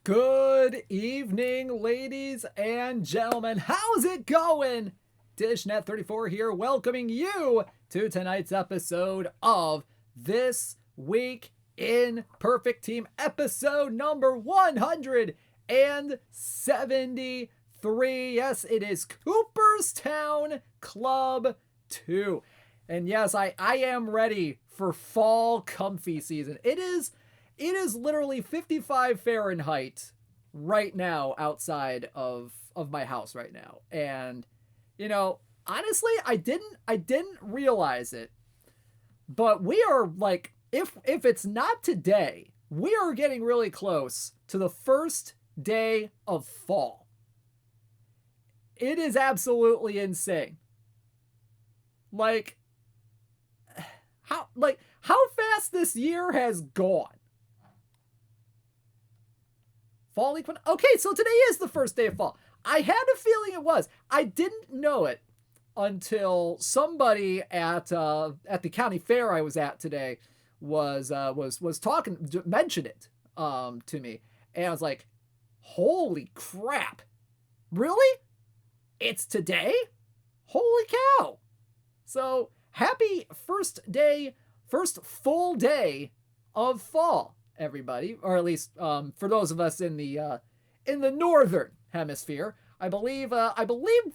Good evening, ladies and gentlemen. How's it going? DishNet34 here, welcoming you to tonight's episode of This Week in Perfect Team, episode number 173. Yes, it is Cooperstown Club 2. And yes, I am ready for fall comfy season. It is literally 55 Fahrenheit right now outside of my house right now. And honestly, I didn't realize it, but we are like, if it's not today, we are getting really close to the first day of fall. It is absolutely insane. How fast this year has gone. Fall equinox. Okay, so today is the first day of fall. I had a feeling it was. I didn't know it until somebody at the county fair I was at today was mentioned it to me, and I was like, "Holy crap! Really? It's today? Holy cow!" So happy first full day of fall, everybody, or at least for those of us in the northern hemisphere. I believe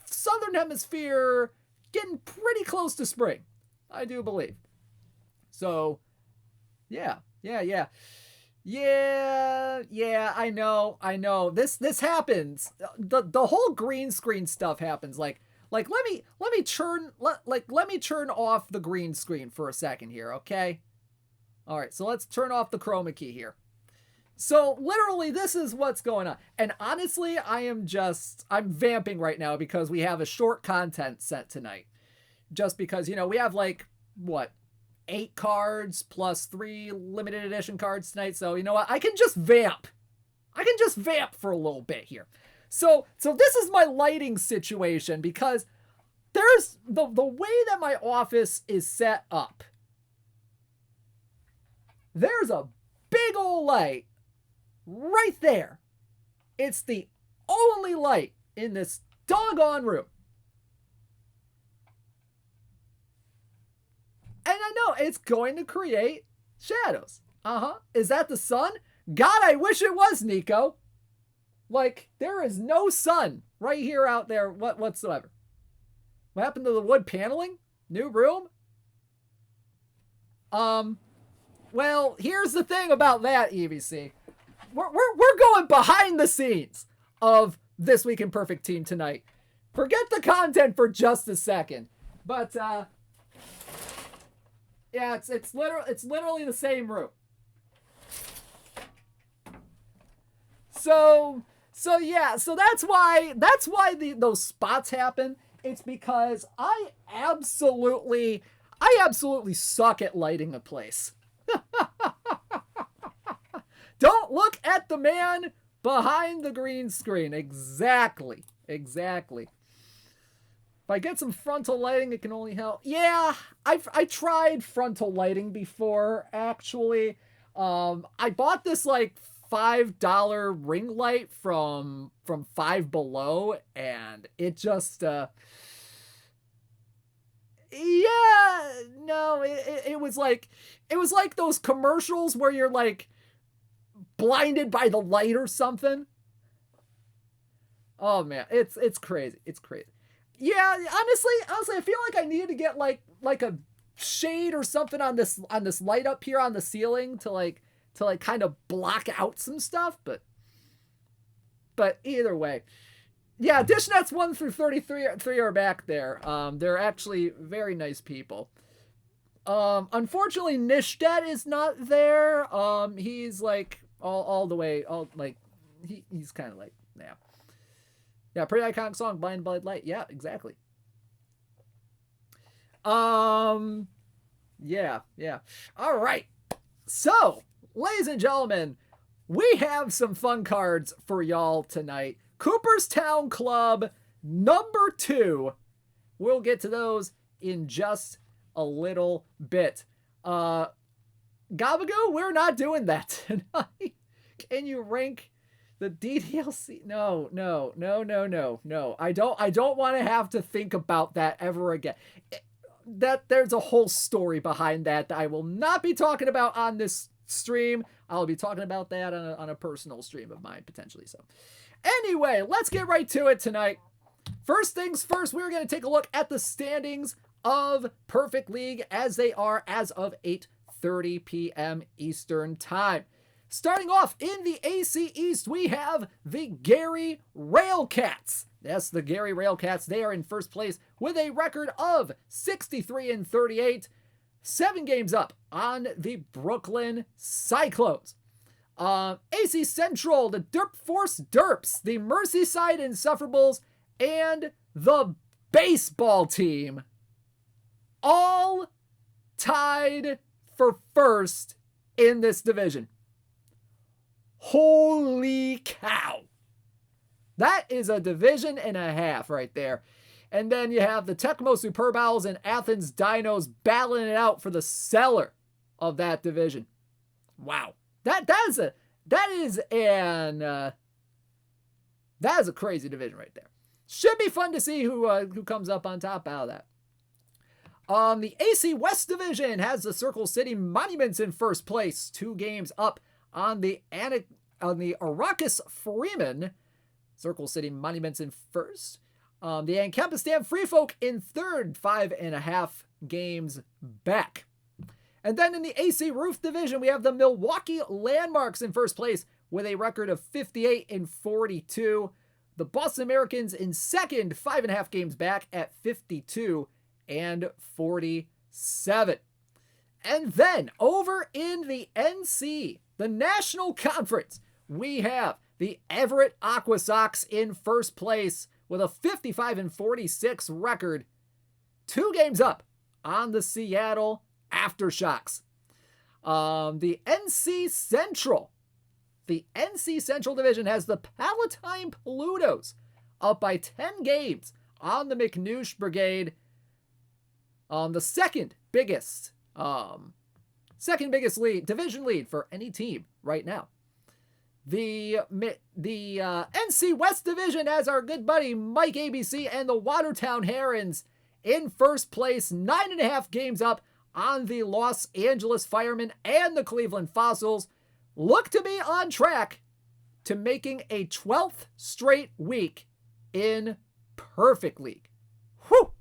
southern hemisphere getting pretty close to spring. I do believe. So, yeah. I know. This happens. The whole green screen stuff happens. Let me turn off the green screen for a second here, okay? All right, so let's turn off the chroma key here. So literally, this is what's going on. And honestly, I'm vamping right now because we have a short content set tonight. Just because, we have 8 cards plus 3 limited edition cards tonight. So you know what? I can just vamp for a little bit here. So this is my lighting situation because there's the way that my office is set up. There's a big old light right there. It's the only light in this doggone room. And I know it's going to create shadows. Is that the sun? God, I wish it was, Nico. There is no sun right here out there whatsoever. What happened to the wood paneling? New room? Well, here's the thing about that, EVC. We're going behind the scenes of This Week in Perfect Team tonight. Forget the content for just a second. But yeah, it's literally the same room. So that's why those spots happen. It's because I absolutely suck at lighting a place. Don't look at the man behind the green screen. Exactly. If I get some frontal lighting, it can only help. Yeah, I tried frontal lighting before, actually. I bought this $5 ring light from Five Below, and it just it was like those commercials where you're blinded by the light or something. Oh man, it's crazy. Yeah, honestly, I feel like I needed to get like a shade or something on this light up here on the ceiling to kind of block out some stuff, but either way. Yeah, DishNets 1 through 33 are back there. They're actually very nice people. Unfortunately, Nishdet is not there. He's all the way, he's kind of yeah, pretty iconic song, Blind Blind Light. Yeah, exactly. Yeah. All right. So, ladies and gentlemen, we have some fun cards for y'all tonight. Cooperstown Club number 2. We'll get to those in just a little bit. Gabagoo, we're not doing that tonight. Can you rank The DDLC. No. I don't want to have to think about that ever again. There's a whole story behind that I will not be talking about on this stream. I'll be talking about that on a personal stream of mine, potentially. So anyway, let's get right to it tonight. First things first, we're going to take a look at the standings of Perfect League as they are as of 8:30 p.m. Eastern Time. Starting off in the AC East, we have the Gary Railcats. Yes, the Gary Railcats. They are in first place with a record of 63-38, 7 games up on the Brooklyn Cyclones. AC Central, the Derp Force Derps, the Merseyside Insufferables, and the baseball team all tied for first in this division. Holy cow. That is a division and a half right there. And then you have the Tecmo Superb Owls and Athens Dinos battling it out for the cellar of that division. Wow. That is a crazy division right there. Should be fun to see who comes up on top out of that. The AC West Division has the Circle City Monuments in first place, 2 games up on the Arrakis Freeman. Circle City Monuments in first. The Ancapistan Free Folk in third, 5.5 games back. And then in the AC Roof Division, we have the Milwaukee Landmarks in first place with a record of 58-42. The Boston Americans in second, 5.5 games back at 52-47. And then over in the NC, the National Conference, we have the Everett Aqua Sox in first place with a 55-46 record, 2 games up on the Seattle Aftershocks. The NC Central Division has the Palatine Plutos up by 10 games on the McNoosh Brigade. The second biggest division lead for any team right now. The NC West Division has our good buddy Mike ABC and the Watertown Herons in first place, 9.5 games up on the Los Angeles Firemen and the Cleveland Fossils. Look to be on track to making a 12th straight week in Perfect League. Whew!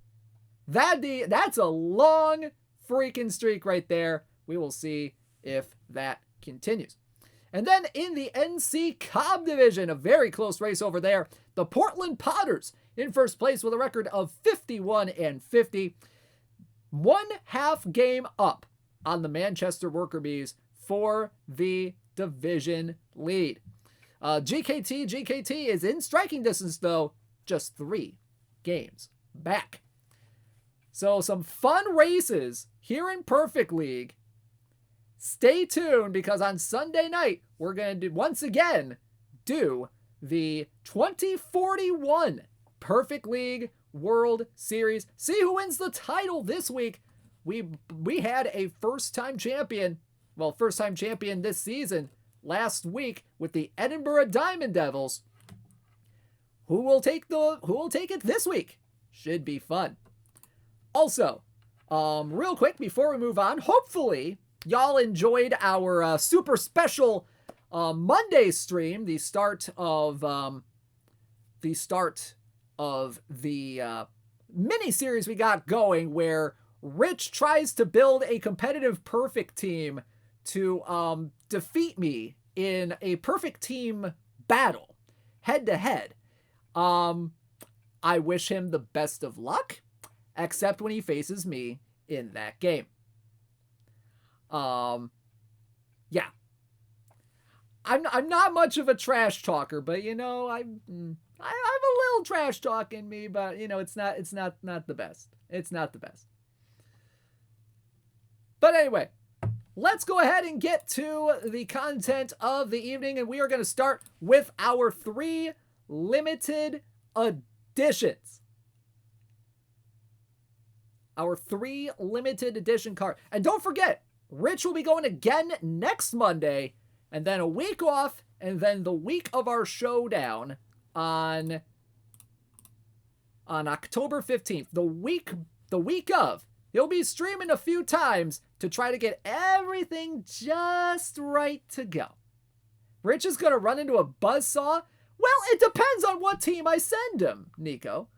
That's a long freaking streak right there. We will see if that continues. And then in the NC Cobb Division, a very close race over there, the Portland Potters in first place with a record of 51-50. 1/2 game up on the Manchester Worker Bees for the division lead. GKT is in striking distance, though, just 3 games back. So some fun races here in Perfect League. Stay tuned, because on Sunday night, we're going to once again do the 2041 Perfect League World Series. See who wins the title this week. We had a first-time champion this season last week with the Edinburgh Diamond Devils. Who will take it this week? Should be fun. Also, real quick before we move on, hopefully y'all enjoyed our super special Monday stream, the start of the mini series we got going, where Rich tries to build a competitive perfect team to defeat me in a perfect team battle, head to head. I wish him the best of luck, except when he faces me in that game. Yeah. I'm not much of a trash talker, but I have a little trash talk in me, but it's not the best. It's not the best. But anyway, let's go ahead and get to the content of the evening, and we are going to start with our 3 limited editions. Our 3 limited edition cards. And don't forget, Rich will be going again next Monday, and then a week off, And then the week of our showdown on October 15th, the week of, he'll be streaming a few times to try to get everything just right to go. Rich is going to run into a buzzsaw. Well, it depends on what team I send him, Nico.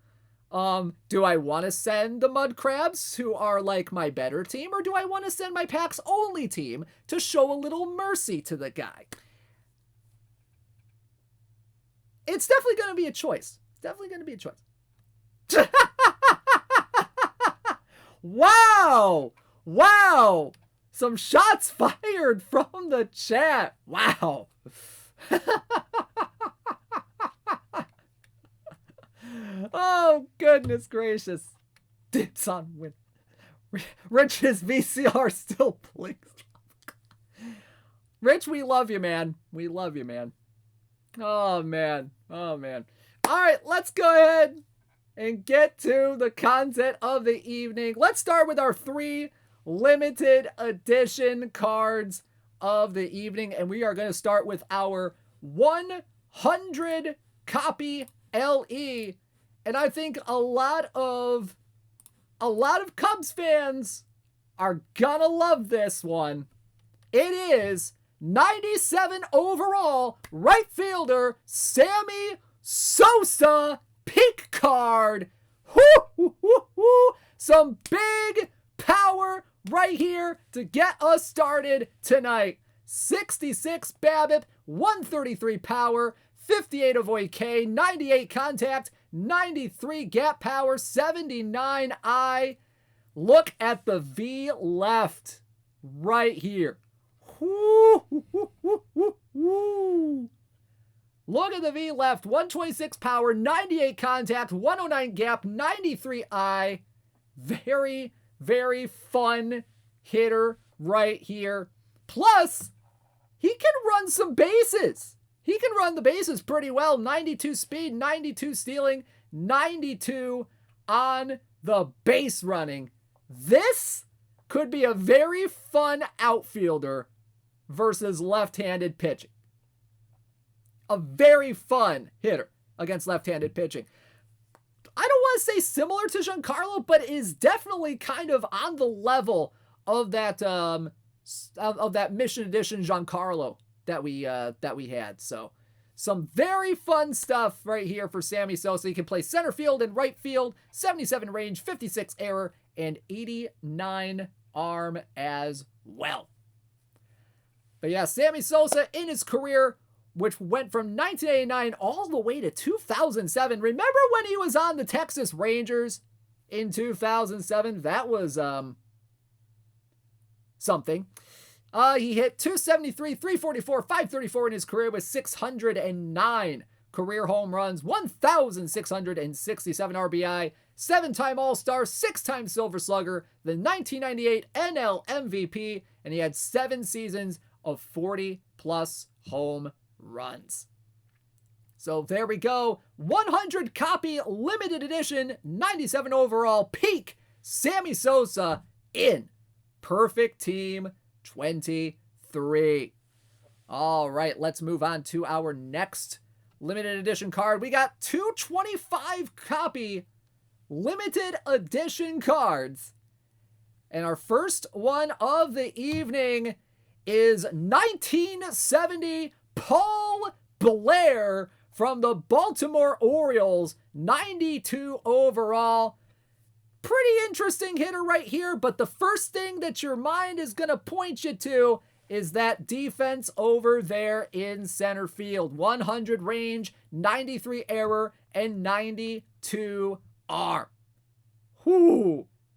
Do I want to send the Mud Crabs, who are like my better team, or do I want to send my packs only team to show a little mercy to the guy? It's definitely going to be a choice. Definitely going to be a choice. Wow! Wow! Some shots fired from the chat. Wow. Oh, goodness gracious. Dibs on win. Rich's VCR still blinks. Rich, we love you, man. We love you, man. Oh, man. Oh, man. All right, let's go ahead and get to the content of the evening. Let's start with our 3 limited edition cards of the evening. And we are going to start with our 100 copy LE. And I think a lot of Cubs fans are gonna love this one. It is 97 overall right fielder Sammy Sosa peak card. Some big power right here to get us started tonight. 66 BABIP, 133 power, 58 avoid K, 98 contact, 93 gap power, 79 I. Look at the V left right here. Look at the V left, 126 power, 98 contact, 109 gap, 93 I. Very, very fun hitter right here. Plus, he can run some bases. He can run the bases pretty well. 92 speed, 92 stealing, 92 on the base running. This could be a very fun outfielder versus left-handed pitching. A very fun hitter against left-handed pitching. I don't want to say similar to Giancarlo, but is definitely kind of on the level of that Mission Edition Giancarlo that we had. So some very fun stuff right here for Sammy Sosa. He can play center field and right field, 77 range, 56 error, and 89 arm as well. But yeah, Sammy Sosa in his career, which went from 1989 all the way to 2007. Remember when he was on the Texas Rangers in 2007? That was something. He hit 273, 344, 534 in his career with 609 career home runs, 1,667 RBI, 7-time All-Star, 6-time Silver Slugger, the 1998 NL MVP, and he had 7 seasons of 40-plus home runs. So there we go. 100 copy limited edition, 97 overall peak Sammy Sosa in Perfect Team 23. All right, let's move on to our next limited edition card. We got 225 copy limited edition cards. And our first one of the evening is 1970 Paul Blair from the Baltimore Orioles, 92 overall. Pretty interesting hitter right here, but the first thing that your mind is going to point you to is that defense over there in center field. 100 range, 93 error, and 92 arm.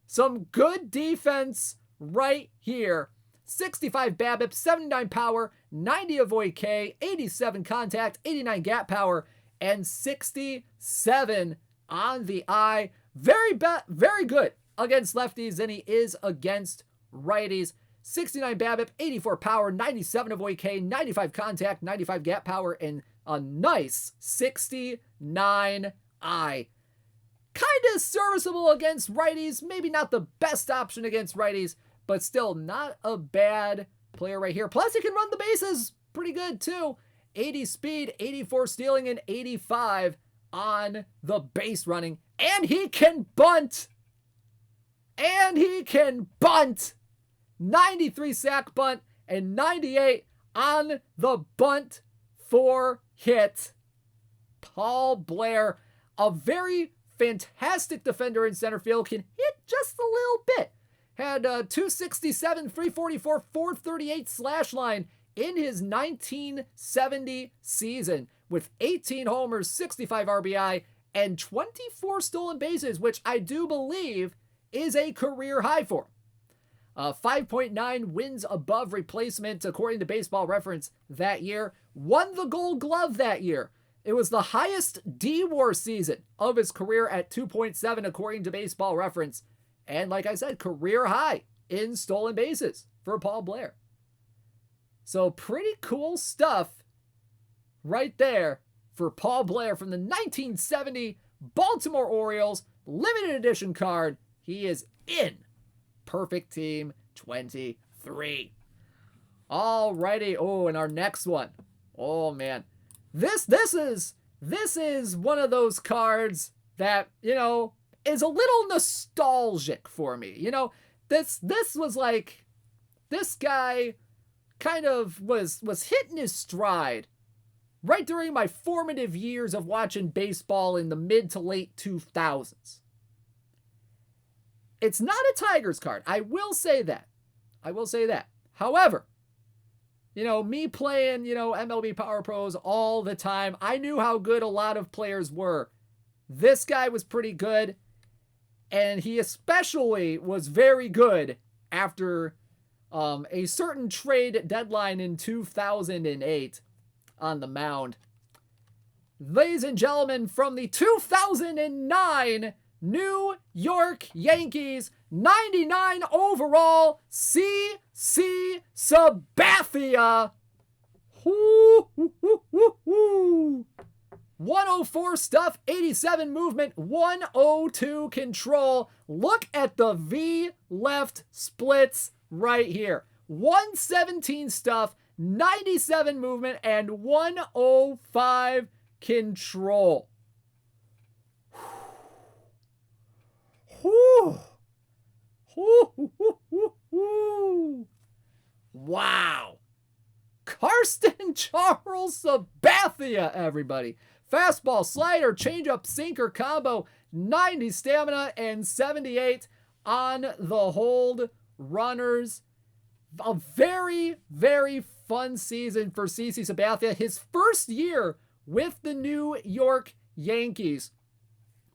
Some good defense right here. 65 BABIP, 79 power, 90 avoid K, 87 contact, 89 gap power, and 67 on the eye. Very good against lefties than he is against righties. 69 BABIP, 84 power, 97 avoid K, 95 contact, 95 gap power, and a nice 69 eye. Kind of serviceable against righties. Maybe not the best option against righties, but still not a bad player right here. Plus, he can run the bases pretty good too. 80 speed, 84 stealing, and 85 on the base running. And he can bunt! And he can bunt! 93 sack bunt and 98 on the bunt for hit. Paul Blair, a very fantastic defender in center field, can hit just a little bit. Had 267, 344, 438 slash line in his 1970 season with 18 homers, 65 RBI, and 24 stolen bases, which I do believe is a career high for him. 5.9 wins above replacement, according to Baseball Reference that year. Won the Gold Glove that year. It was the highest D-WAR season of his career at 2.7, according to Baseball Reference. And like I said, career high in stolen bases for Paul Blair. So pretty cool stuff right there for Paul Blair from the 1970 Baltimore Orioles limited edition card. He is in Perfect Team 23. Alrighty. Oh, and our next one. Oh man. This is one of those cards that, you know, is a little nostalgic for me. You know, this was like, this guy kind of was hitting his stride right during my formative years of watching baseball in the mid to late 2000s. It's not a Tigers card. I will say that. However, you know, me playing, you know, MLB Power Pros all the time, I knew how good a lot of players were. This guy was pretty good, and he especially was very good after a certain trade deadline in 2008 on the mound. Ladies and gentlemen, from the 2009 New York Yankees, 99 overall, CC Sabathia. 104 stuff, 87 movement, 102 control. Look at the V left splits right here. 117 stuff, 97 movement, and 105 control. Wow. Karsten Charles Sabathia, everybody. Fastball, slider, changeup, sinker combo, 90 stamina and 78 on the hold runners. A very, very fun season for CC Sabathia. His first year with the New York Yankees.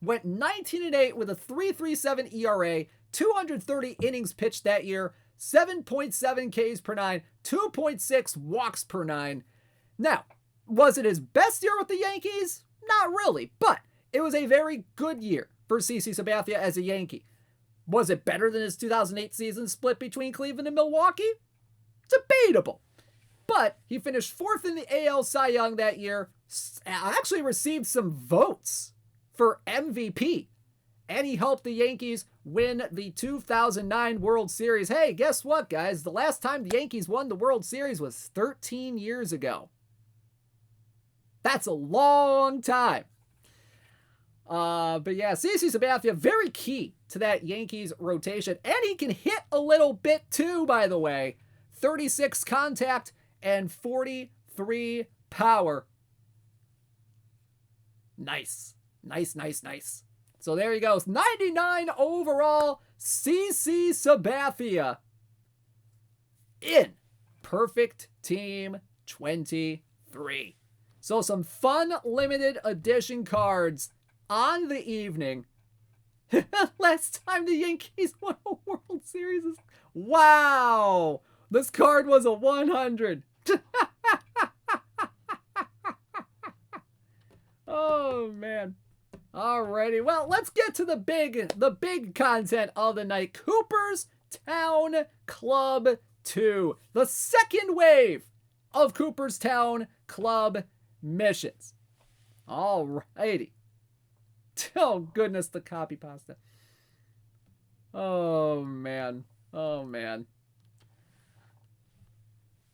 Went 19-8 with a 3.37 ERA, 230 innings pitched that year, 7.7 Ks per 9, 2.6 walks per 9. Now, was it his best year with the Yankees? Not really, but it was a very good year for CC Sabathia as a Yankee. Was it better than his 2008 season split between Cleveland and Milwaukee? Debatable. But he finished fourth in the AL Cy Young that year, actually received some votes for MVP, and he helped the Yankees win the 2009 World Series. Hey, guess what, guys? The last time the Yankees won the World Series was 13 years ago. That's a long time. But yeah, CC Sabathia, very key to that Yankees rotation, and he can hit a little bit too, by the way. 36 contact and 43 power. Nice. Nice. So there he goes. 99 overall, CC Sabathia in Perfect Team 23. So some fun limited edition cards on the evening. Last time the Yankees won a World Series. Wow. This card was a 100. Oh, man. Alrighty, well, let's get to the big content of the night. Cooperstown Club 2. The second wave of Cooperstown Club missions. Alrighty. Oh, goodness, the copy pasta. Oh, man.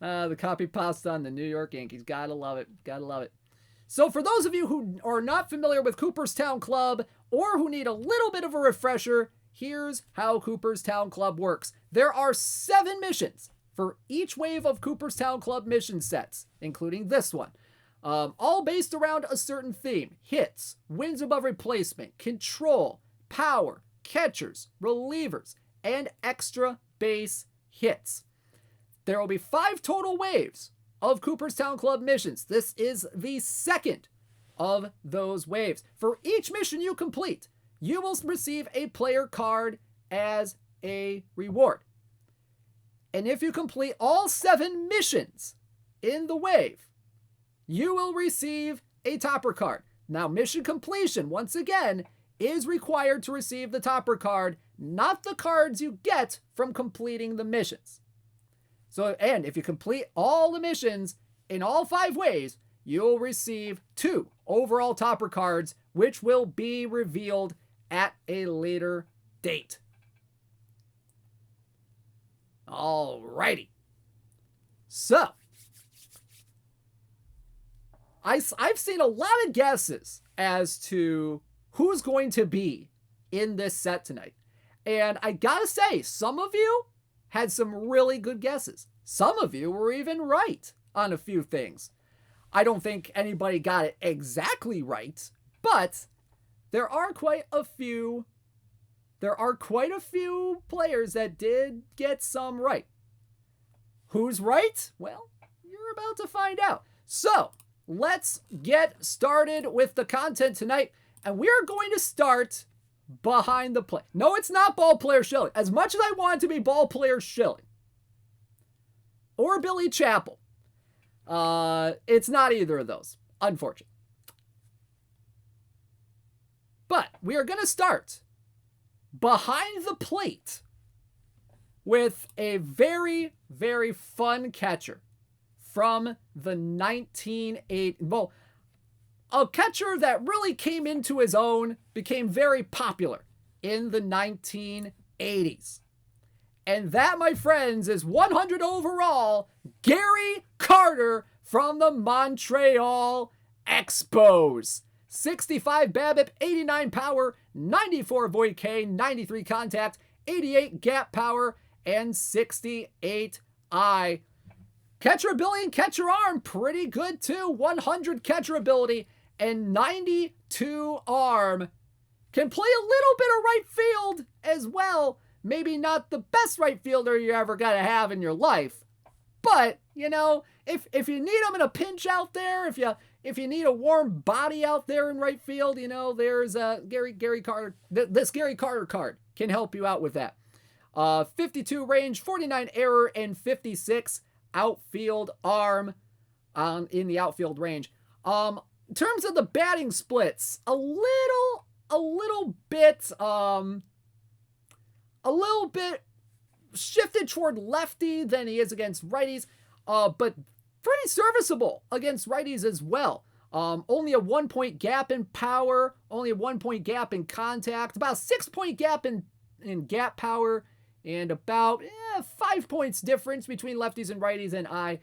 The copy pasta on the New York Yankees. Gotta love it. Gotta love it. So for those of you who are not familiar with Cooperstown Club or who need a little bit of a refresher, here's how Cooperstown Club works. There are 7 missions for each wave of Cooperstown Club mission sets, including this one. All based around a certain theme: hits, wins above replacement, control, power, catchers, relievers, and extra base hits. There will be 5 total waves of Cooperstown Club missions. This is the second of those waves. For each mission you complete, you will receive a player card as a reward. And if you complete all 7 missions in the wave, you will receive a topper card. Now, mission completion, once again, is required to receive the topper card, not the cards you get from completing the missions. So, and if you complete all the missions in all 5 ways, you'll receive 2 overall topper cards, which will be revealed at a later date. Alrighty. So, I've seen a lot of guesses as to who's going to be in this set tonight. And I gotta say, some of you had some really good guesses. Some of you were even right on a few things. I don't think anybody got it exactly right, but there are quite a few players that did get some right. Who's right? Well, you're about to find out. So, let's get started with the content tonight, and we're going to start behind the plate. No, it's not ball player shilling. As much as I want it to be ball player shilling or Billy Chappell, it's not either of those, unfortunately. But we are going to start behind the plate with a very, very fun catcher from the 1980s. Well, a catcher that really came into his own, became very popular in the 1980s. And that, my friends, is 100 overall, Gary Carter from the Montreal Expos. 65 BABIP, 89 power, 94 void K, 93 contact, 88 gap power, and 68 I. Catcher ability and catcher arm, pretty good too. 100 catcher ability and 92 arm. Can play a little bit of right field as well. Maybe not the best right fielder you're ever going to have in your life. But, you know, if you need him in a pinch out there, if you need a warm body out there in right field, you know, there's Gary Carter. This Gary Carter card can help you out with that. 52 range, 49 error, and 56 outfield arm in the outfield range. In terms of the batting splits, a little bit shifted toward lefty than he is against righties, but pretty serviceable against righties as well. Only a 1-point gap in power, only a 1-point gap in contact, about a 6-point gap in gap power, and about 5 points difference between lefties and righties and I.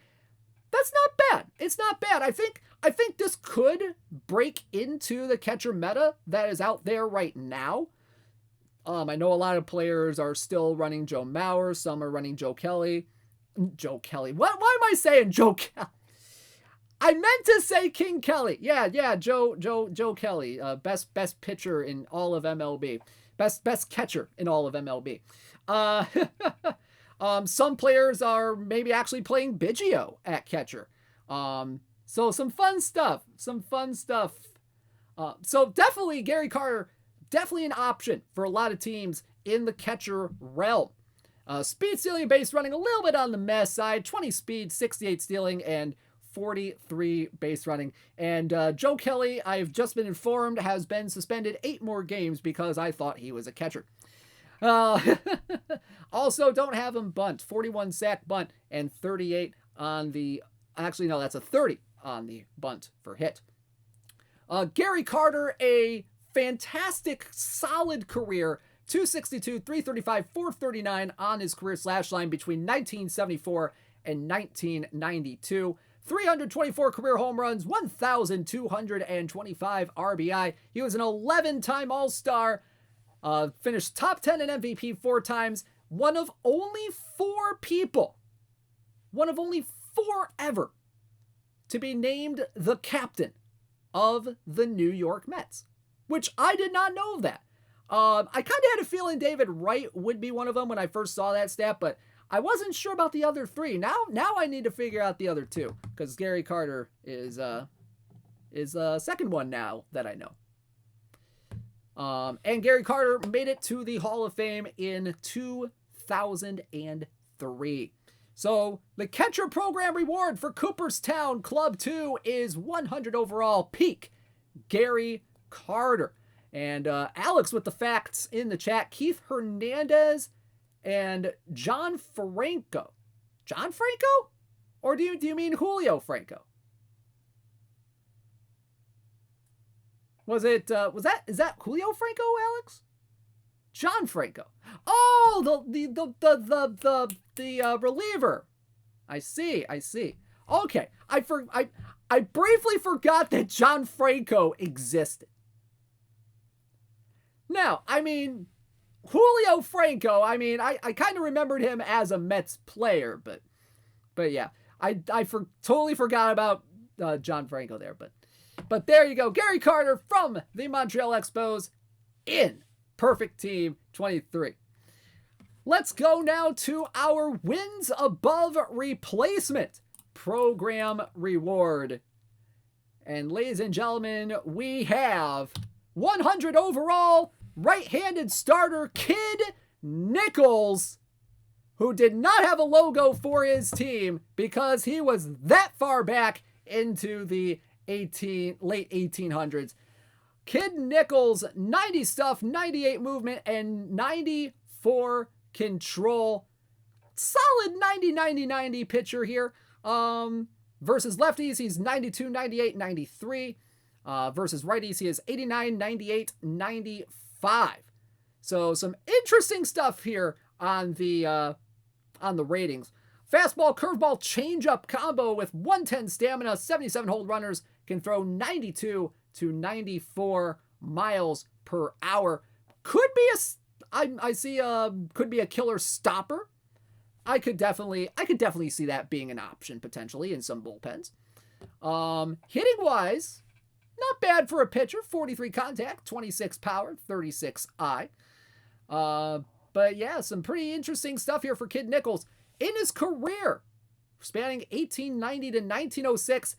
That's not bad. It's not bad. I think this could break into the catcher meta that is out there right now. I know a lot of players are still running Joe Mauer. Some are running Joe Kelly. Why am I saying Joe Kelly? I meant to say King Kelly. Yeah, Joe Kelly. Best pitcher in all of MLB. Best catcher in all of MLB. Some players are maybe actually playing Biggio at catcher. So some fun stuff. So definitely Gary Carter, definitely an option for a lot of teams in the catcher realm. Speed, stealing, and base running a little bit on the mess side. 20 speed, 68 stealing, and 43 base running. And Joe Kelly, I've just been informed, has been suspended 8 more games because I thought he was a catcher. Also, don't have him bunt. 41 sack bunt and 38 on the... Actually, no, that's a 30 on the bunt for hit. Gary Carter, a fantastic, solid career. 262, 335, 439 on his career slash line between 1974 in 1992. 324 career home runs, 1,225 RBI. He was an 11-time All-Star, finished top 10 in MVP 4 times. One of only 4 people, one of only 4 ever, to be named the captain of the New York Mets, which I did not know that. I kind of had a feeling David Wright would be one of them when I first saw that stat, but I wasn't sure about the other 3. Now I need to figure out the other 2, because Gary Carter is the second one now that I know. And Gary Carter made it to the Hall of Fame in 2003. So the catcher program reward for Cooperstown Club 2 is 100 overall peak Gary Carter. And Alex with the facts in the chat: Keith Hernandez and John Franco. John Franco? Or do you mean Julio Franco? Is that Julio Franco, Alex? John Franco. Oh, the reliever. I see. Okay. I briefly forgot that John Franco existed. Now, I mean, Julio Franco, I mean, I kind of remembered him as a Mets player, but yeah, I totally forgot about John Franco there, but there you go. Gary Carter from the Montreal Expos in Perfect Team 23. Let's go now to our wins above replacement program reward. And ladies and gentlemen, we have 100 overall right-handed starter Kid Nichols, who did not have a logo for his team because he was that far back into the late 1800s. Kid Nichols, 90 stuff, 98 movement, and 94 control. Solid 90 pitcher here. Versus lefties, he's 92, 98, 93. Versus righties, he is 89, 98, 95. So some interesting stuff here on the ratings. Fastball, curveball, changeup combo with 110 stamina, 77 hold runners, can throw 92 to 94 miles per hour. Could be could be a killer stopper. I could definitely see that being an option potentially in some bullpens. Hitting wise, not bad for a pitcher. 43 contact, 26 power, 36 eye. But yeah, some pretty interesting stuff here for Kid Nichols. In his career, spanning 1890 to 1906,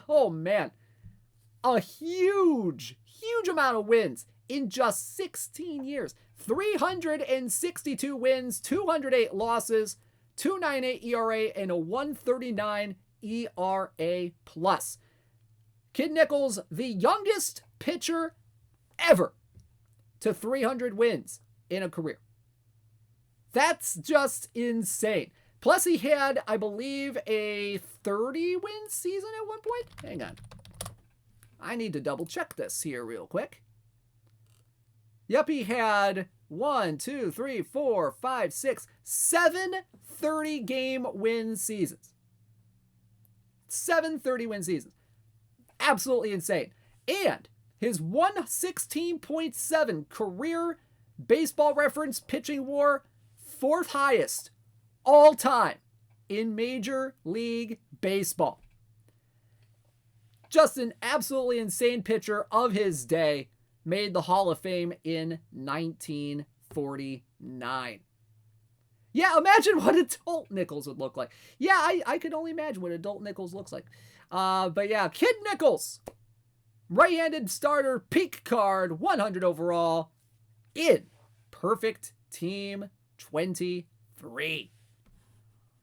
oh man, a huge amount of wins in just 16 years. 362 wins, 208 losses, 2.98 ERA, and a 1.39 ERA plus. Kid Nichols, the youngest pitcher ever to 300 wins in a career. That's just insane. Plus he had, I believe, a 30-win season at one point. Hang on. I need to double check this here real quick. Yep, he had 7 30-game win seasons. 7 30-win seasons. Absolutely insane. And his 116.7 career Baseball Reference pitching WAR, 4th highest all time in Major League Baseball. Just an absolutely insane pitcher of his day. Made the Hall of Fame in 1949. Yeah, imagine what adult Nichols would look like. Yeah, I could only imagine what adult Nichols looks like. But yeah, Kid Nichols, right-handed starter, peak card, 100 overall, in Perfect Team 23.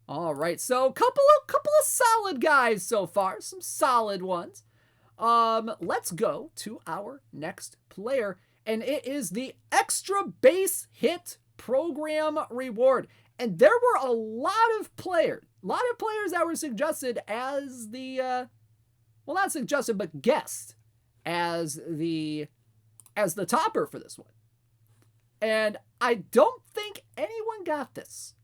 All right, so couple of solid guys so far, some solid ones. Let's go to our next player, and it is the extra base hit program reward. And there were a lot of players that were suggested as the, well, not suggested, but guessed as the topper for this one. And I don't think anyone got this,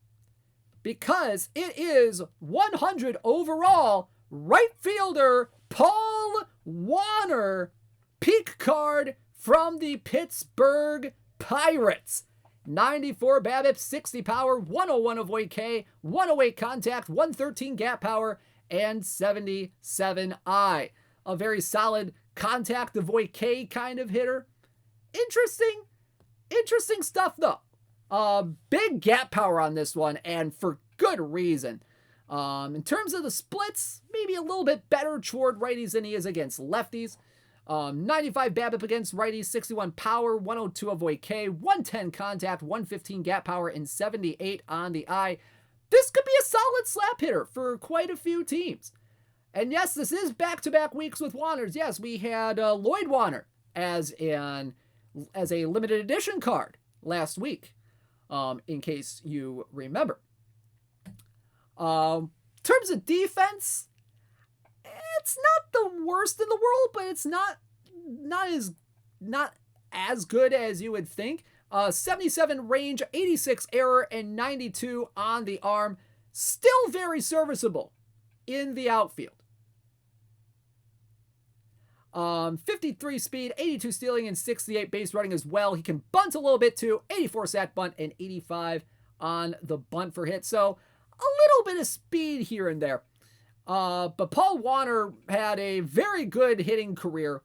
because it is 100 overall right fielder Paul WANER, peak card from the Pittsburgh Pirates. 94 BABIP, 60 power, 101 avoid K, 108 contact, 113 gap power, and 77 I. A very solid contact avoid K kind of hitter. Interesting stuff though. Big gap power on this one, and for good reason. In terms of the splits, maybe a little bit better toward righties than he is against lefties. 95 BABIP against righties, 61 power, 102 avoid K, 110 contact, 115 gap power, and 78 on the eye. This could be a solid slap hitter for quite a few teams. And yes, this is back-to-back weeks with WANERs. Yes, we had Lloyd WANER as a limited edition card last week, in case you remember. In terms of defense, it's not the worst in the world, but it's not as good as you would think. 77 range, 86 error, and 92 on the arm. Still very serviceable in the outfield. 53 speed, 82 stealing, and 68 base running as well. He can bunt a little bit too. 84 sack bunt and 85 on the bunt for hit. So a little bit of speed here and there. But Paul WANER had a very good hitting career.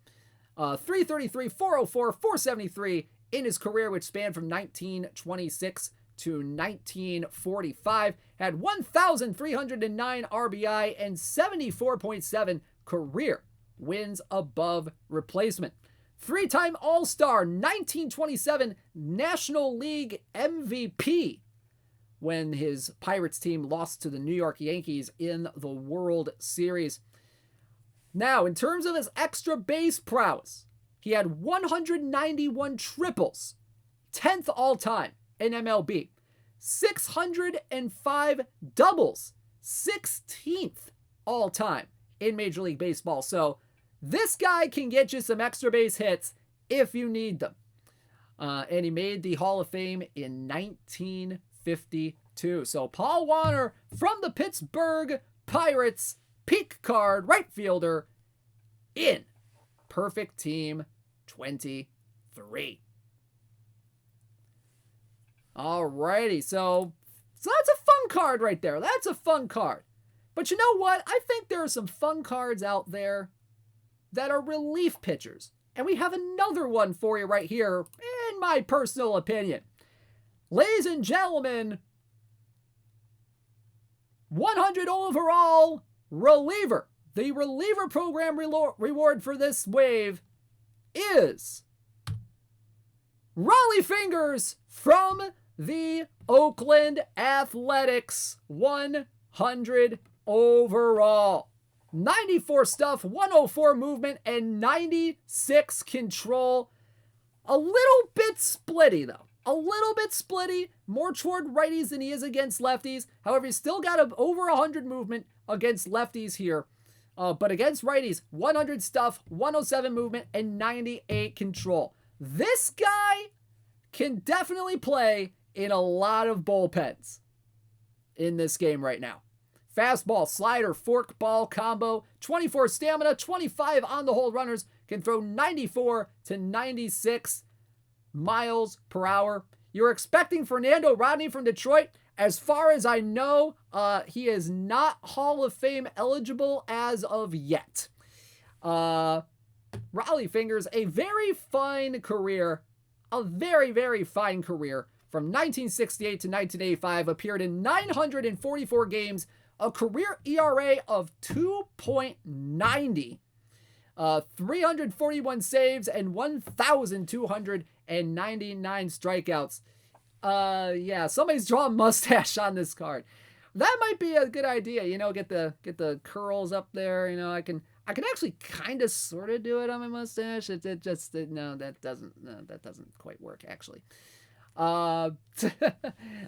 333, 404, 473 in his career, which spanned from 1926 to 1945. Had 1,309 RBI and 74.7 career wins above replacement. Three-time All-Star, 1927 National League MVP when his Pirates team lost to the New York Yankees in the World Series. Now, in terms of his extra base prowess, he had 191 triples, 10th all-time in MLB, 605 doubles, 16th all-time in Major League Baseball. So this guy can get you some extra base hits if you need them. And he made the Hall of Fame in 1952. So Paul WANER from the Pittsburgh Pirates, peak card, right fielder, in Perfect Team 23. Alrighty, so that's a fun card right there. That's a fun card. But you know what? I think there are some fun cards out there that are relief pitchers. And we have another one for you right here, in my personal opinion. Ladies and gentlemen, 100 overall reliever. The reliever program reward for this wave is Raleigh Fingers from the Oakland Athletics. 100 overall. 94 stuff, 104 movement, and 96 control. A little bit splitty, though. A little bit splitty, more toward righties than he is against lefties. However, he's still got over 100 movement against lefties here. But against righties, 100 stuff, 107 movement, and 98 control. This guy can definitely play in a lot of bullpens in this game right now. Fastball, slider, fork ball combo, 24 stamina, 25 on the hole runners, can throw 94 to 96 miles per hour. You're expecting Fernando Rodney from Detroit. As far as I know, he is not Hall of Fame eligible as of yet. Raleigh Fingers, a very fine career, a very, very fine career. From 1968 to 1985, appeared in 944 games, a career ERA of 2.90, 341 saves, and 1,299 strikeouts. Yeah, somebody's drawing mustache on this card. That might be a good idea, you know, get the curls up there, you know. I can actually kind of sort of do it on my mustache. That doesn't quite work actually. But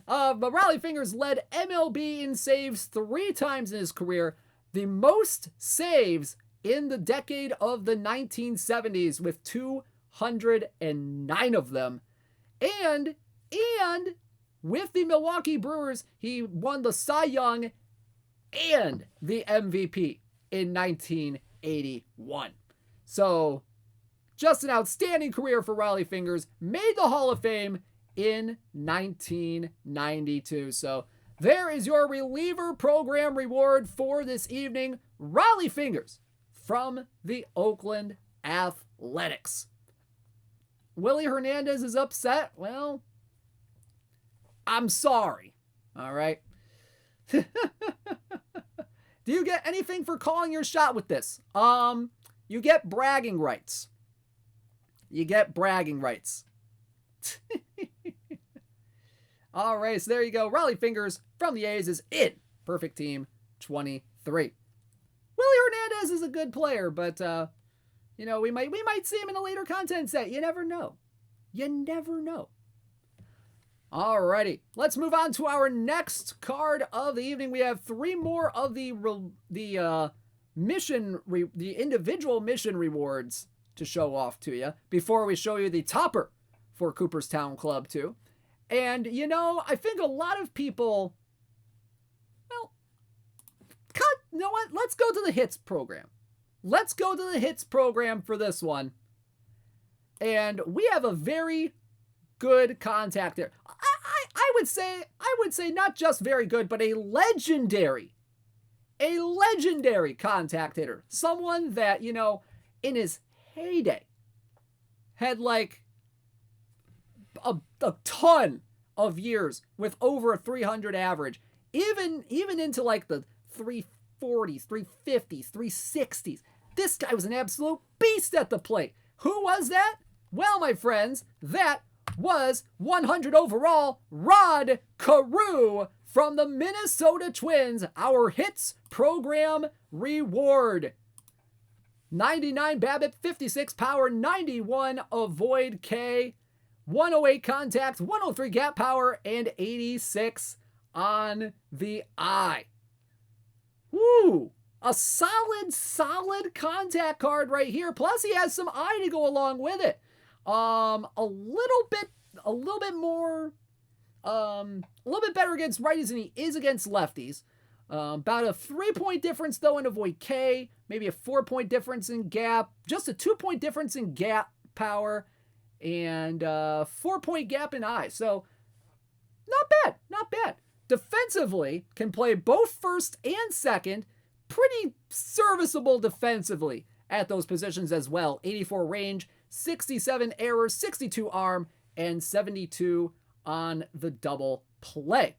Raleigh Fingers led MLB in saves 3 times in his career, the most saves in the decade of the 1970s with 209 of them. And with the Milwaukee Brewers, he won the Cy Young and the MVP in 1981. So, just an outstanding career for Rollie Fingers. Made the Hall of Fame in 1992. So, there is your reliever program reward for this evening. Rollie Fingers from the Oakland Athletics. Willie Hernandez is upset. Well, I'm sorry. All right. Do you get anything for calling your shot with this? You get bragging rights. You get bragging rights. All right, so there you go. Rollie Fingers from the A's is in Perfect Team 23. Willie Hernandez is a good player, but you know, we might see him in a later content set. You never know. You never know. Alrighty, let's move on to our next card of the evening. We have three more of the individual mission rewards to show off to you before we show you the topper for Cooperstown Club 2. And, you know, I think a lot of people, well, you know what? Let's go to the hits program. Let's go to the hits program for this one. And we have a very good contact there. I would say not just very good, but a legendary contact hitter. Someone that, you know, in his heyday had like a ton of years with over a 300 average, even into like the 340s, 350s, 360s. This guy was an absolute beast at the plate. Who was that? Well, my friends, that was 100 overall Rod Carew from the Minnesota Twins, our hits program reward. 99 BABIP, 56 power, 91 avoid K, 108 contact, 103 gap power, and 86 on the eye. Woo! A solid contact card right here. Plus he has some eye to go along with it. A little bit better against righties than he is against lefties. About a 3-point difference though in avoid K, maybe a 4-point difference in gap, just a 2-point difference in gap power, and 4-point gap in eye. So not bad. Defensively, can play both first and second. Pretty serviceable defensively at those positions as well. 84 range, 67 error, 62 arm, and 72 on the double play.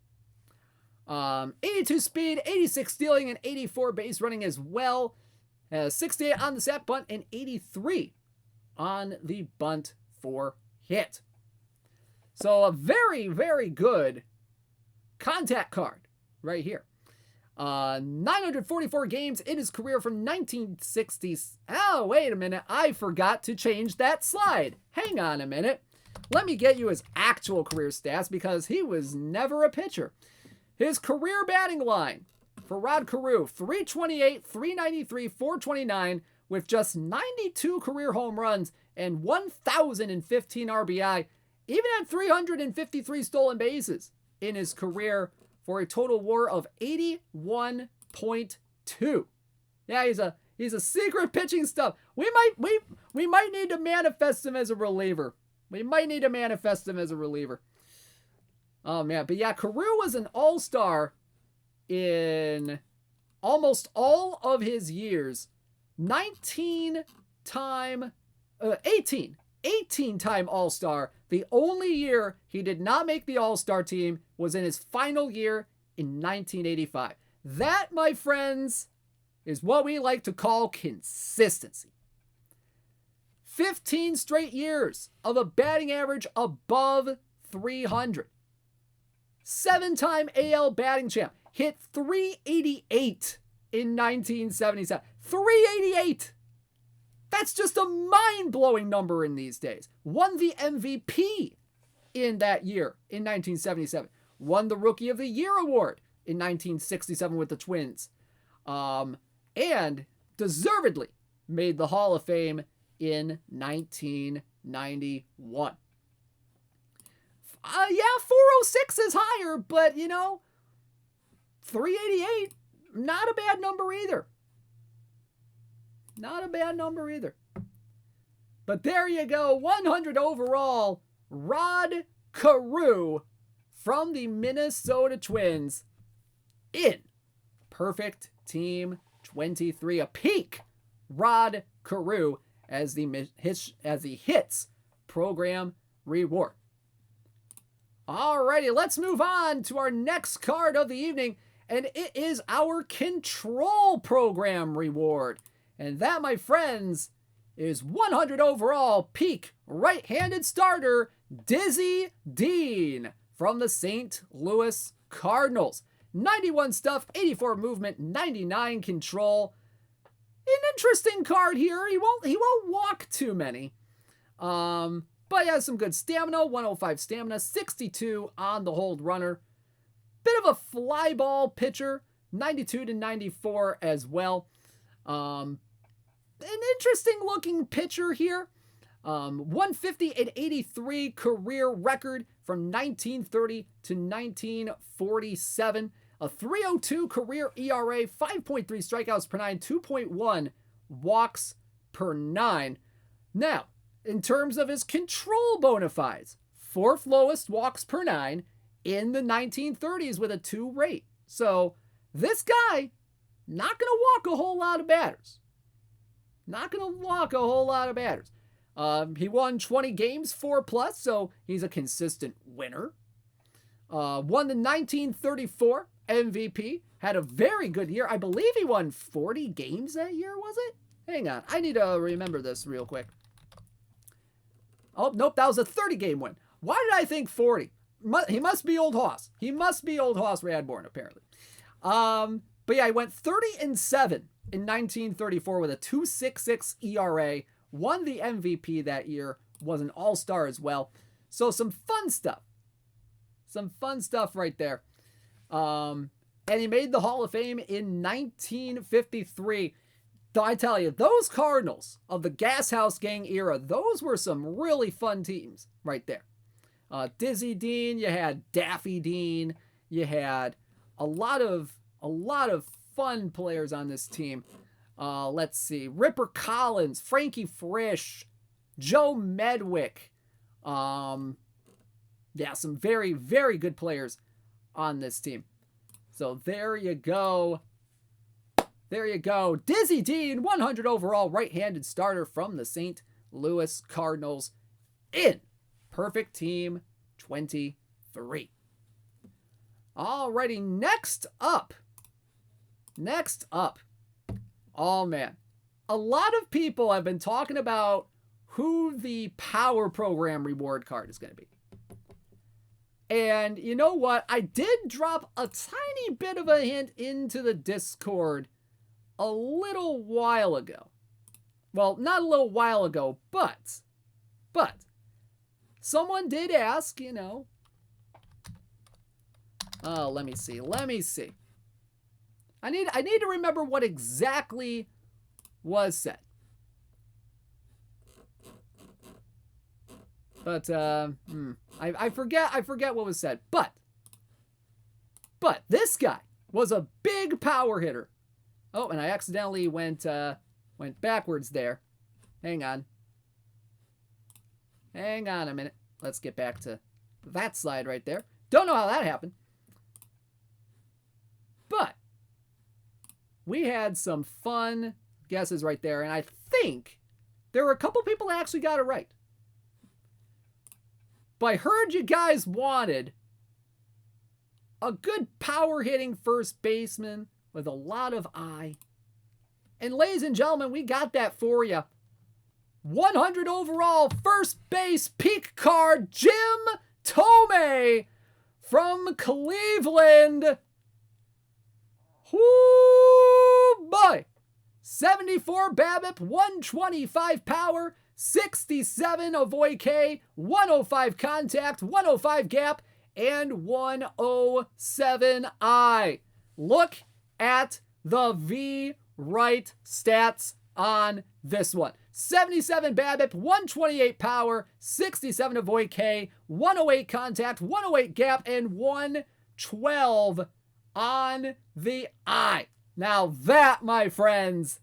82 speed, 86 stealing, and 84 base running as well. 68 on the sack bunt, and 83 on the bunt for hit. So a very, very good contact card right here. 944 games in his career from 1960s. Oh, wait a minute. I forgot to change that slide. Hang on a minute. Let me get you his actual career stats because he was never a pitcher. His career batting line for Rod Carew, 328, 393, 429 with just 92 career home runs and 1,015 RBI. Even had 353 stolen bases in his career for a total WAR of 81.2. Yeah, he's a secret pitching stuff. We might need to manifest him as a reliever. Oh man, but yeah, Carew was an all-star in almost all of his years. 18-time all-star. The only year he did not make the all-star team was in his final year in 1985. That, my friends, is what we like to call consistency. 15 straight years of a batting average above 300. 7-time AL batting champ. Hit 388 in 1977. 388! That's just a mind-blowing number in these days. Won the MVP in that year in 1977. Won the Rookie of the Year award in 1967 with the Twins. And deservedly made the Hall of Fame in 1991. Yeah, 406 is higher, but, 388, not a bad number either. Not a bad number either. But there you go, 100 overall, Rod CAREW from the Minnesota Twins in Perfect Team 23. A peak Rod CAREW as the hits program reward. Alrighty, let's move on to our next card of the evening, and it is our control program reward. And that, my friends, is 100 overall peak right-handed starter Dizzy Dean from the St. Louis Cardinals. 91 stuff, 84 movement, 99 control. An interesting card here. He won't walk too many. But he has some good stamina, 105 stamina, 62 on the hold runner. Bit of a fly ball pitcher, 92 to 94 as well. An interesting looking pitcher here. 150 and 83 career record from 1930 to 1947. A 3.02 career ERA, 5.3 strikeouts per 9, 2.1 walks per 9. Now, in terms of his control bona fides, 4th lowest walks per 9 in the 1930s with a 2 rate. So this guy, not going to walk a whole lot of batters. Not going to walk a whole lot of batters. He won 20 games, 4+, so he's a consistent winner. Won the 1934 MVP. Had a very good year. I believe he won 40 games that year, was it? Hang on. I need to remember this real quick. Oh, nope. That was a 30-game win. Why did I think 40? He must be Old Hoss. He must be Old Hoss Radbourne, apparently. But yeah, he went 30-7 in 1934 with a 2.66 ERA. Won the MVP that year. Was an all-star as well. So some fun stuff. Some fun stuff right there. And he made the Hall of Fame in 1953. Though I tell you, those Cardinals of the Gas House Gang era, those were some really fun teams right there. Dizzy Dean, you had Daffy Dean, you had a lot of fun players on this team. Let's see, Ripper Collins, Frankie Frisch, Joe Medwick. Yeah, some very, very good players on this team. So there you go. There you go. Dizzy Dean, 100 overall right-handed starter from the St. Louis Cardinals in Perfect Team 23. Alrighty, next up. Oh man. A lot of people have been talking about who the Power Program reward card is going to be. And you know what? I did drop a tiny bit of a hint into the Discord a little while ago. Well, not a little while ago, but someone did ask, Oh, let me see. I need to remember what exactly was said. But I forget what was said. But this guy was a big power hitter. Oh, and I accidentally went backwards there. Hang on a minute. Let's get back to that slide right there. Don't know how that happened. But we had some fun guesses right there, and I think there were a couple people that actually got it right. But I heard you guys wanted a good power-hitting first baseman with a lot of eye. And ladies and gentlemen, we got that for you. 100 overall first base peak card, Jim Thome from Cleveland. Whoo boy. 74 BABIP, 125 power, 67 avoid K, 105 contact, 105 gap, and 107 I. Look at the V right stats on this one. 77 BABIP, 128 power, 67 avoid K, 108 contact, 108 gap, and 112 on the eye. Now that, my friends,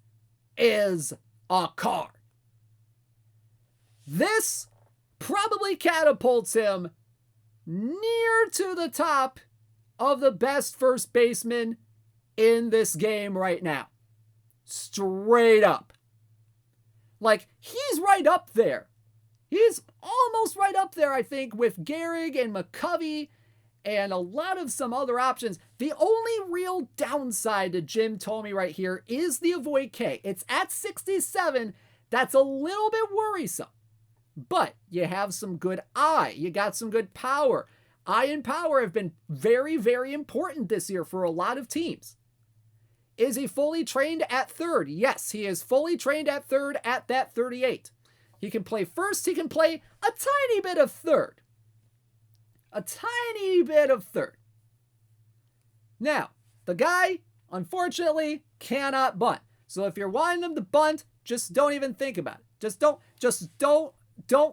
is a card. This probably catapults him near to the top of the best first baseman in this game right now. Straight up. Like, he's right up there. He's almost right up there, I think, with Gehrig and McCovey and a lot of some other options. The only real downside to Jim Thome right here is the avoid K. It's at 67. That's a little bit worrisome. But you have some good eye. You got some good power. Eye and power have been very, very important this year for a lot of teams. Is he fully trained at third? Yes, he is fully trained at third at that 38. He can play first. He can play a tiny bit of third. A tiny bit of third. Now, the guy, unfortunately, cannot bunt. So if you're wanting him to bunt, just don't even think about it. Just don't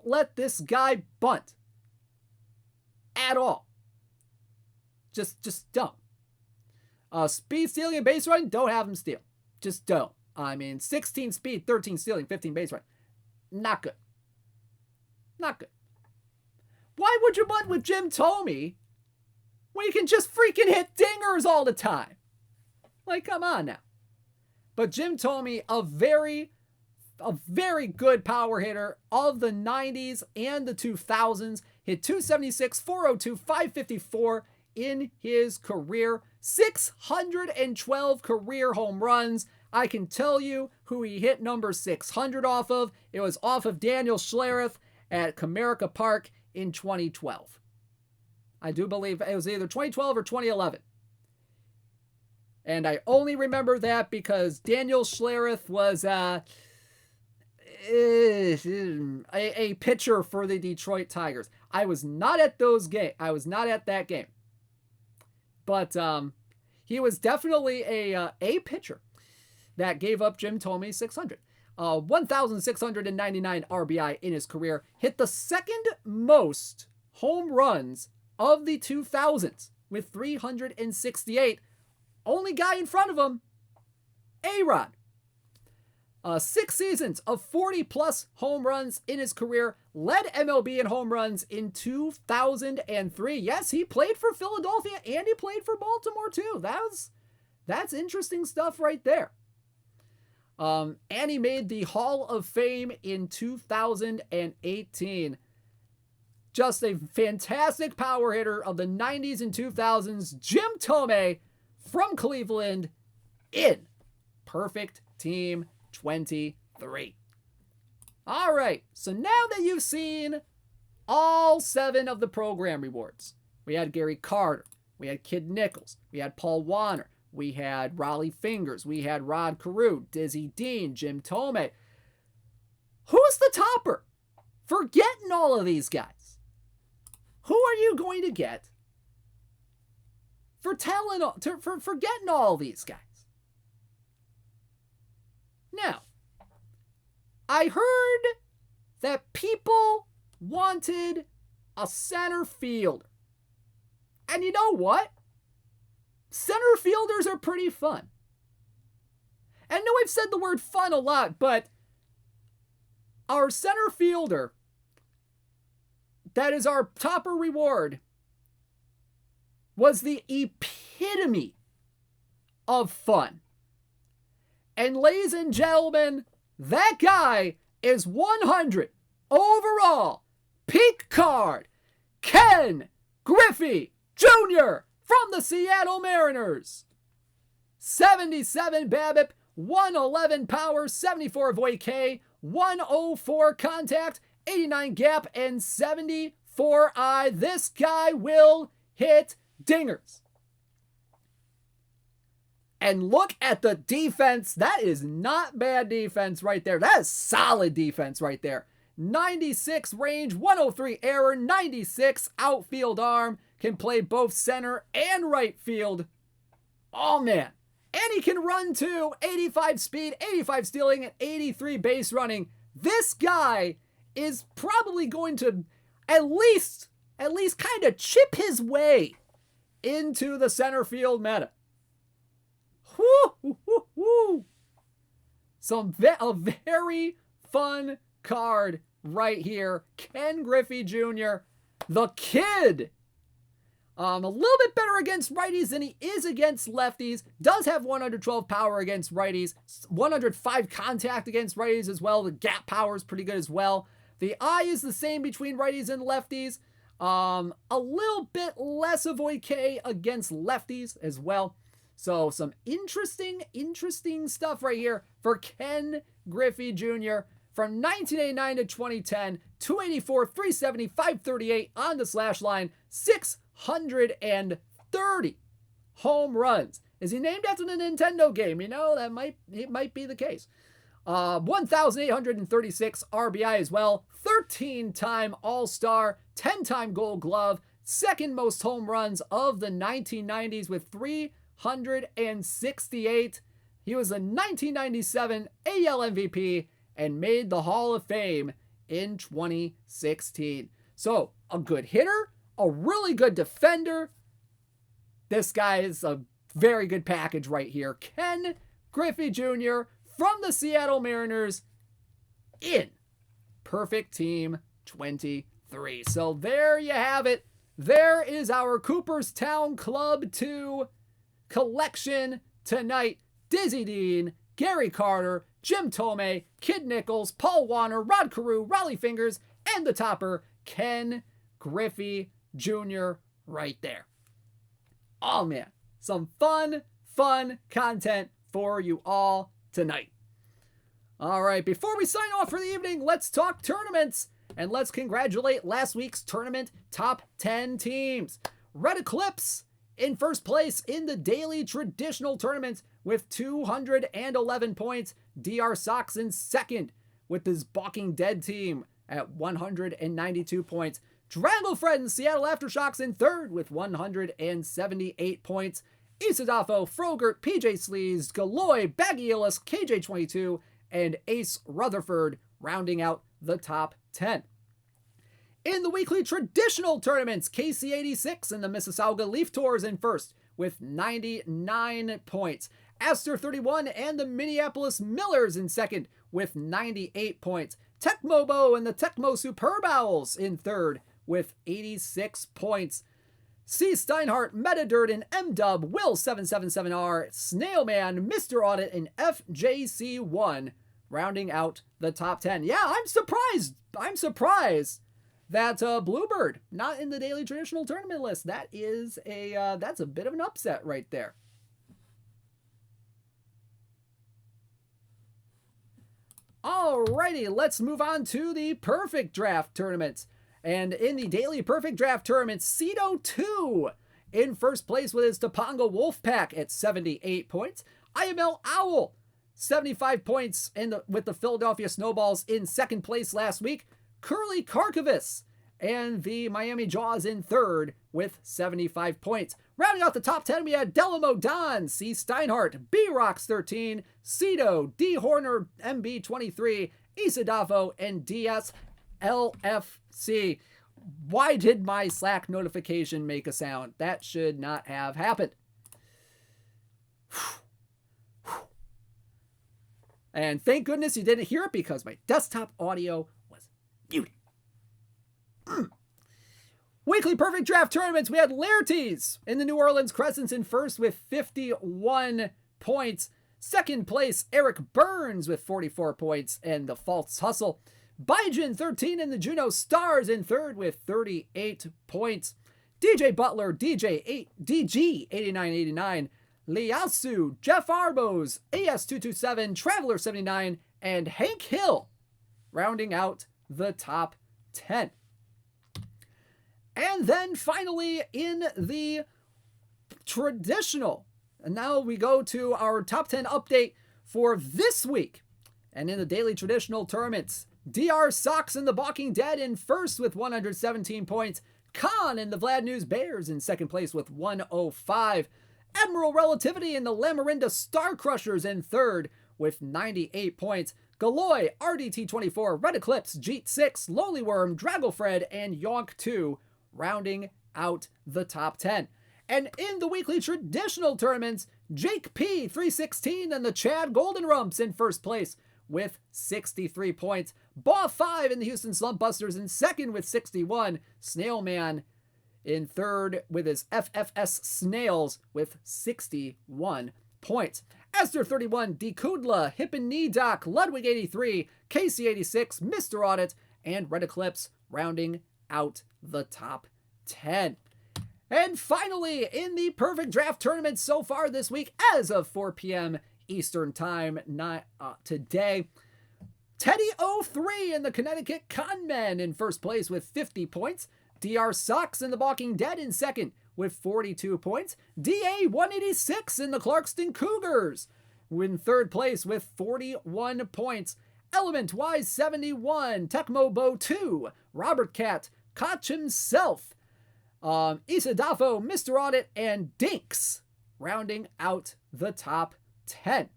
let this guy bunt. At all. Just don't. Speed, stealing, and base running, don't have him steal. Just don't. I mean, 16 speed, 13 stealing, 15 base running. Not good. Not good. Why would you bunt with Jim Thome when you can just freaking hit dingers all the time? Like, come on now. But Jim Thome, a very good power hitter of the 90s and the 2000s. Hit 276, 402, 554 in his career. 612 career home runs. I can tell you who he hit number 600 off of. It was off of Daniel Schlereth at Comerica Park in 2012. I do believe it was either 2012 or 2011. And I only remember that because Daniel Schlereth was a pitcher for the Detroit Tigers. I was not at those games. I was not at that game. But he was definitely a pitcher that gave up Jim Thome 600. 1,699 RBI in his career. Hit the second most home runs of the 2000s with 368. Only guy in front of him, A-Rod. 6 seasons of 40-plus home runs in his career. Led MLB in home runs in 2003. Yes, he played for Philadelphia and he played for Baltimore too. That's interesting stuff right there. And he made the Hall of Fame in 2018. Just a fantastic power hitter of the 90s and 2000s. Jim Thome from Cleveland in Perfect Team 23. All right, so now that you've seen all 7 of the program rewards, we had Gary Carter, we had Kid Nichols, we had Paul Waner, we had Raleigh Fingers, we had Rod Carew, Dizzy Dean, Jim Thome. Who's the topper? For getting all of these guys. Who are you going to get for getting all these guys? Now, I heard that people wanted a center fielder. And you know what? Center fielders are pretty fun. And I know I've said the word fun a lot, but our center fielder, that is our topper reward, was the epitome of fun. And ladies and gentlemen, that guy is 100 overall pink card, Ken Griffey Jr. from the Seattle Mariners. 77 BABIP, 111 power, 74 avoid K, 104 contact, 89 gap, and 74 eye. This guy will hit dingers. And look at the defense. That is not bad defense right there. That is solid defense right there. 96 range, 103 error, 96 outfield arm. Can play both center and right field. Oh, man. And he can run too. 85 speed, 85 stealing, and 83 base running. This guy is probably going to at least kind of chip his way into the center field meta. Woo. A very fun card right here. Ken Griffey Jr., the kid. A little bit better against righties than he is against lefties. Does have 112 power against righties. 105 contact against righties as well. The gap power is pretty good as well. The eye is the same between righties and lefties. A little bit less avoid K against lefties as well. So some interesting stuff right here for Ken Griffey Jr. From 1989 to 2010, 284, 370, 538 on the slash line, 630 home runs. Is he named after the Nintendo game? You know, it might be the case. 1,836 RBI as well, 13-time All-Star, 10-time Gold Glove, second most home runs of the 1990s with 368. He was a 1997 AL MVP and made the Hall of Fame in 2016. So, a good hitter, a really good defender. This guy is a very good package right here. Ken Griffey Jr. from the Seattle Mariners in Perfect Team 23. So there you have it. There is our Cooperstown Club 2 collection tonight. Dizzy Dean, Gary Carter, Jim Thome, Kid Nichols, Paul WANER, Rod Carew, Raleigh Fingers, and the topper, Ken Griffey Jr. right there. Oh man, some fun content for you all tonight. All right, before we sign off for the evening, let's talk tournaments. And let's congratulate last week's tournament top 10 teams. Red Eclipse in first place in the daily traditional tournament with 211 points. DR Sox in second with his Balking Dead team at 192 points. Draglefred and Seattle Aftershocks in third with 178 points. Isadafo, Frogert, PJ Sleaze, Galoy, Baggy Illis, KJ22, and Ace Rutherford rounding out the top 10. In the weekly traditional tournaments, KC86 and the Mississauga Leaf Tours in first with 99 points. Aster 31 and the Minneapolis Millers in second with 98 points. Tecmobo and the Tecmo Superb Owls in third with 86 points. C. Steinhardt, Metadirt, and M-Dub, Will777R, Snailman, Mr. Audit, and FJC1 rounding out the top 10. Yeah, I'm surprised that Bluebird not in the daily traditional tournament list. That's a bit of an upset right there. Alrighty, let's move on to the Perfect Draft tournament. And in the daily Perfect Draft tournament, Cedo 2 in first place with his Topanga Wolfpack at 78 points. IML Owl, 75 points with the Philadelphia Snowballs in second place last week. Curly Karkovis and the Miami Jaws in third with 75 points. Rounding out the top 10, we had Delamo Don, C. Steinhardt, B. Rocks 13, Cedo, D. Horner, MB 23, Isadafo, and DS LFC. Why did my Slack notification make a sound? That should not have happened. And thank goodness you didn't hear it because my desktop audio was muted. Weekly Perfect Draft tournaments, we had Laertes in the New Orleans Crescents in first with 51 points. Second place, Eric Burns with 44 points and the False Hustle. Baijin 13 and the Juno Stars in third with 38 points. DJ Butler, DG 8989, Liasu, Jeff Arbos, AS227, Traveler 79, and Hank Hill rounding out the top 10. And then finally in the traditional, and now we go to our top 10 update for this week. And in the daily traditional tournaments, DR Sox and the Balking Dead in first with 117 points. Khan and the Vlad News Bears in second place with 105. Admiral Relativity and the Lamarinda Star Crushers in third with 98 points. Galoy, RDT24, Red Eclipse, Jeet 6, Lonely Worm, Draglefred, and Yonk 2 rounding out the top 10. And in the weekly traditional tournaments, Jake P, 316, and the Chad Golden Rumps in first place with 63 points. Baw 5 in the Houston Slumpbusters in second with 61. Snailman in third with his FFS Snails with 61 points. Esther 31, Dekudla, Hip and Knee Doc, Ludwig 83, Casey 86, Mr. Audit, and Red Eclipse rounding out the top 10. And finally, in the Perfect Draft Tournament so far this week, as of 4 p.m. Eastern Time today, Teddy 03 in the Connecticut Conmen in first place with 50 points. DR Sucks in the Balking Dead in second with 42 points. DA 186 in the Clarkston Cougars in third place with 41 points. Element Wise 71, Tecmo Bo 2, Robert Cat, Koch himself, Isadafo, Mr. Audit, and Dinks rounding out the top 10.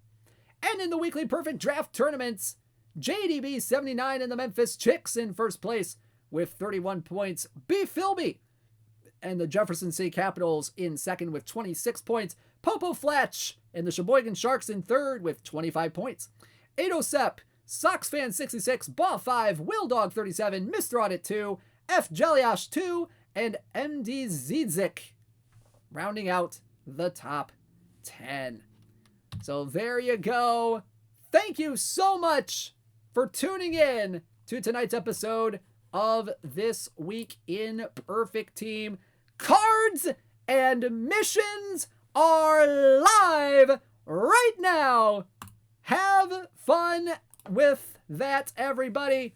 And in the weekly Perfect Draft tournaments, JDB 79 and the Memphis Chicks in first place with 31 points. B. Philby and the Jefferson City Capitals in second with 26 points. Popo Fletch and the Sheboygan Sharks in third with 25 points. Adosep, Soxfan 66, Baw 5, Will Dog 37, Mr. Audit 2, F. Jelliash 2, and MD Zidzik rounding out the top 10. So there you go. Thank you so much for tuning in to tonight's episode of This Week in Perfect Team. Cards and missions are live right now. Have fun with that, everybody.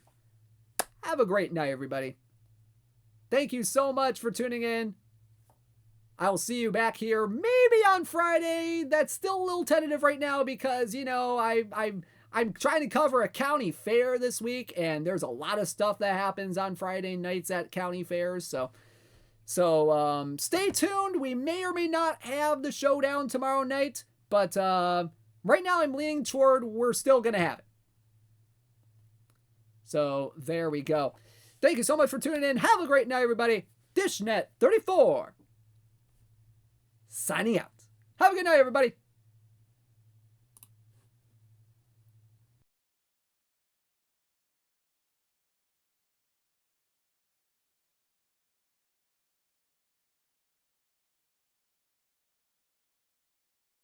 Have a great night, everybody. Thank you so much for tuning in. I'll see you back here maybe on Friday. That's still a little tentative right now because, you know, I'm trying to cover a county fair this week, and there's a lot of stuff that happens on Friday nights at county fairs. So stay tuned. We may or may not have the showdown tomorrow night, but right now I'm leaning toward we're still going to have it. So there we go. Thank you so much for tuning in. Have a great night, everybody. DishNet 34 signing out. Have a good night, everybody.